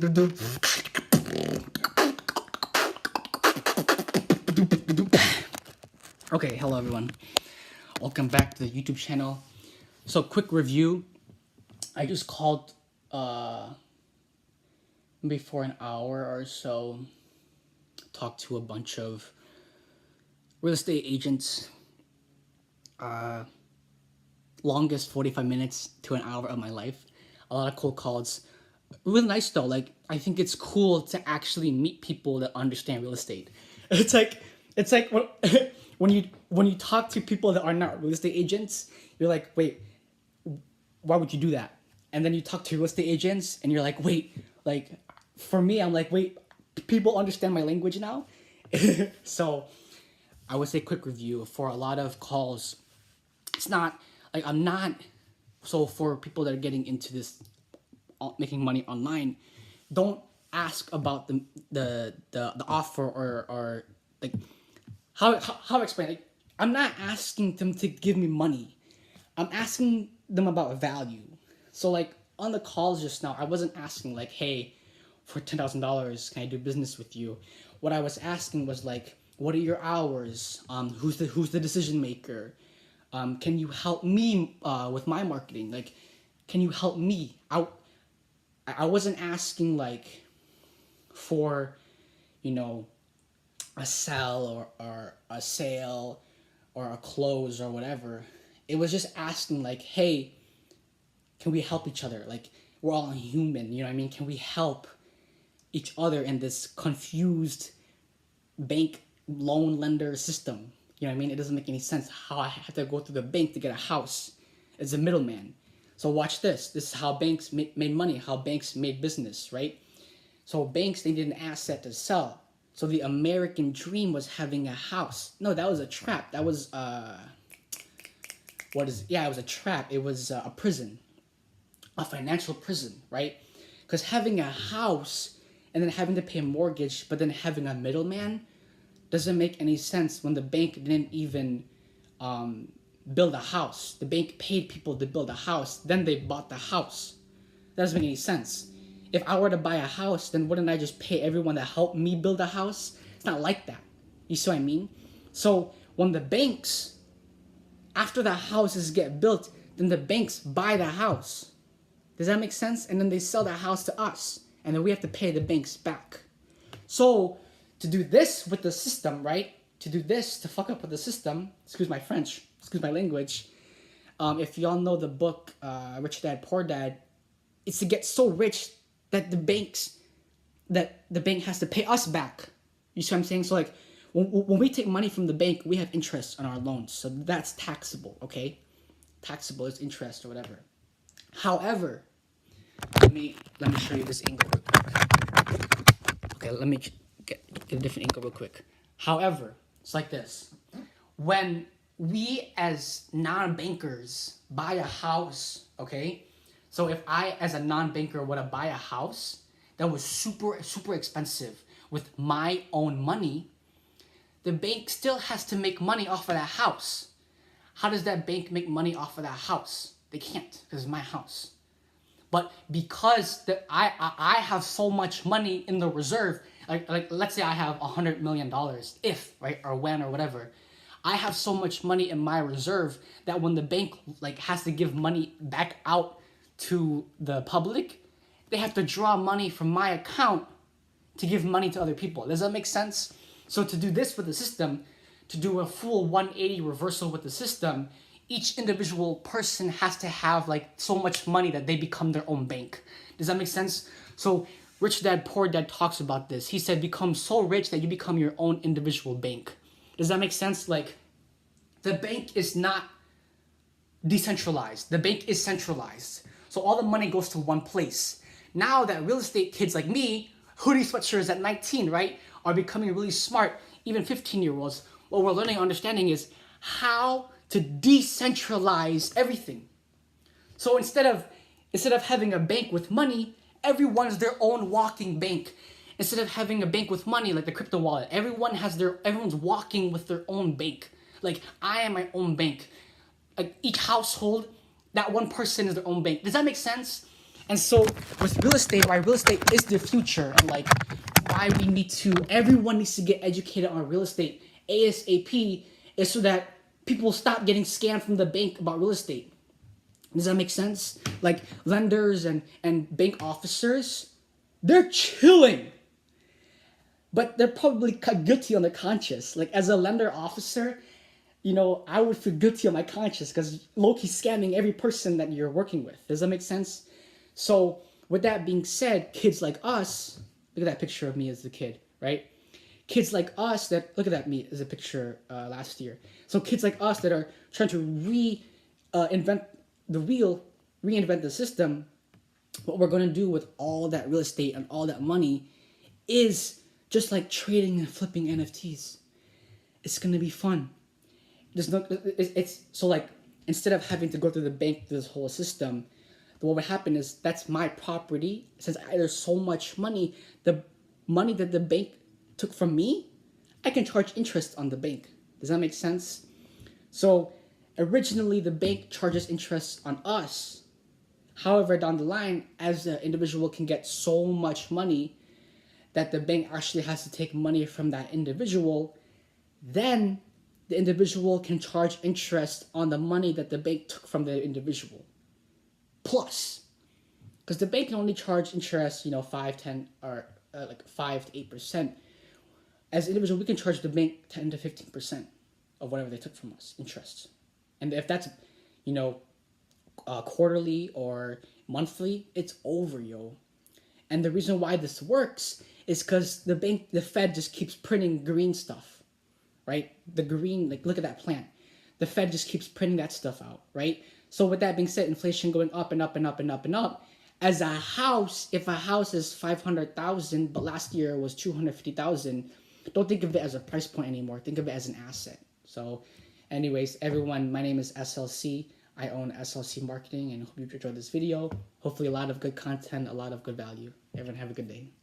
Okay, hello everyone. Welcome back to the YouTube channel. So quick review. I just called maybe for an hour or so, talked to a bunch of real estate agents. Longest 45 minutes to an hour of my life. A lot of cold calls. Really nice though. Like, I think it's cool to actually meet people that understand real estate. It's like when you talk to people that are not real estate agents, you're like, wait, why would you do that? And then you talk to real estate agents and you're like, wait, like for me, I'm like, wait, people understand my language now. So I would say quick review for a lot of calls. It's not like so for people that are getting into this making money online, don't ask about the offer or like how to explain. Like, I'm not asking them to give me money. I'm asking them about value. So like on the calls just now, I wasn't asking like, hey, for $10,000, can I do business with you? What I was asking was like, what are your hours? Who's the decision maker? Can you help me with my marketing? Like, can you help me? I wasn't asking like for, a sell or a sale or a close or whatever. It was just asking like, hey, can we help each other? Like, we're all human, you know what I mean? Can we help each other in this confused bank loan lender system? You know what I mean? It doesn't make any sense how I have to go through the bank to get a house. It's a middleman. So watch this. This is how banks made money, how banks made business, right? So banks, they need an asset to sell. So the American dream was having a house. No, that was a trap. That was, it was a trap. It was a prison, a financial prison, right? Because having a house and then having to pay a mortgage, but then having a middleman doesn't make any sense when the bank didn't even build a house. The bank paid people to build a house, then they bought the house. That doesn't make any sense. If I were to buy a house, then wouldn't I just pay everyone that helped me build a house? It's not like that. You see what I mean? So when the banks, after the houses get built, then the banks buy the house. Does that make sense? And then they sell the house to us, and then we have to pay the banks back. So to do this with the system, right? To fuck up with the system, excuse my French, excuse my language. If y'all know the book, Rich Dad, Poor Dad, it's to get so rich that the bank has to pay us back. You see what I'm saying? So like, when we take money from the bank, we have interest on our loans. So that's taxable, okay? Taxable is interest or whatever. However, let me show you this angle real quick. Okay, let me get a different angle real quick. However, it's like this. When we as non-bankers buy a house, okay? So if I, as a non-banker, were to buy a house that was super, super expensive with my own money, the bank still has to make money off of that house. How does that bank make money off of that house? They can't, because it's my house. But because I have so much money in the reserve, like let's say I have $100 million, if, right, or when, or whatever, I have so much money in my reserve that when the bank like has to give money back out to the public, they have to draw money from my account to give money to other people. Does that make sense? So to do this with the system, to do a full 180 reversal with the system, each individual person has to have like so much money that they become their own bank. Does that make sense? So Rich Dad, Poor Dad talks about this. He said, become so rich that you become your own individual bank. Does that make sense? Like, the bank is not decentralized. The bank is centralized. So all the money goes to one place. Now that real estate kids like me, hoodie sweatshirts at 19, right, are becoming really smart, even 15-year-olds, what we're learning and understanding is how to decentralize everything. So instead of having a bank with money, everyone's their own walking bank. Instead of having a bank with money like the crypto wallet, everyone's walking with their own bank. Like, I am my own bank. Like, each household, that one person is their own bank. Does that make sense? And so with real estate, why real estate is the future, and like why we need to, everyone needs to get educated on real estate ASAP, is so that people stop getting scammed from the bank about real estate. Does that make sense? Like lenders and bank officers, they're chilling, but they're probably guilty on their conscience. Like as a lender officer, you know, I would feel guilty on my conscience because low-key scamming every person that you're working with. Does that make sense? So with that being said, kids like us, look at that picture of me as a kid, right? Kids like us that, look at that me as a picture last year. So kids like us that are trying to reinvent the system, what we're going to do with all that real estate and all that money is just like trading and flipping NFTs. It's going to be fun. It's so like, instead of having to go through the bank through this whole system, what would happen is that's my property. Since there's so much money, the money that the bank took from me, I can charge interest on the bank. Does that make sense? So originally the bank charges interest on us. However, down the line, as the individual can get so much money that the bank actually has to take money from that individual, then the individual can charge interest on the money that the bank took from the individual. Plus, because the bank can only charge interest, 5, 10, or like 5 to 8%. As an individual, we can charge the bank 10 to 15% of whatever they took from us, interest. And if that's, quarterly or monthly, it's over, yo. And the reason why this works is because the Fed just keeps printing green stuff, right? The green, like look at that plant. The Fed just keeps printing that stuff out, right? So with that being said, inflation going up and up and up and up and up. As a house, if a house is 500,000, but last year was 250,000, don't think of it as a price point anymore. Think of it as an asset. So, anyways, everyone, my name is SLC. I own SLC Marketing, and hope you enjoyed this video. Hopefully, a lot of good content, a lot of good value. Everyone, have a good day.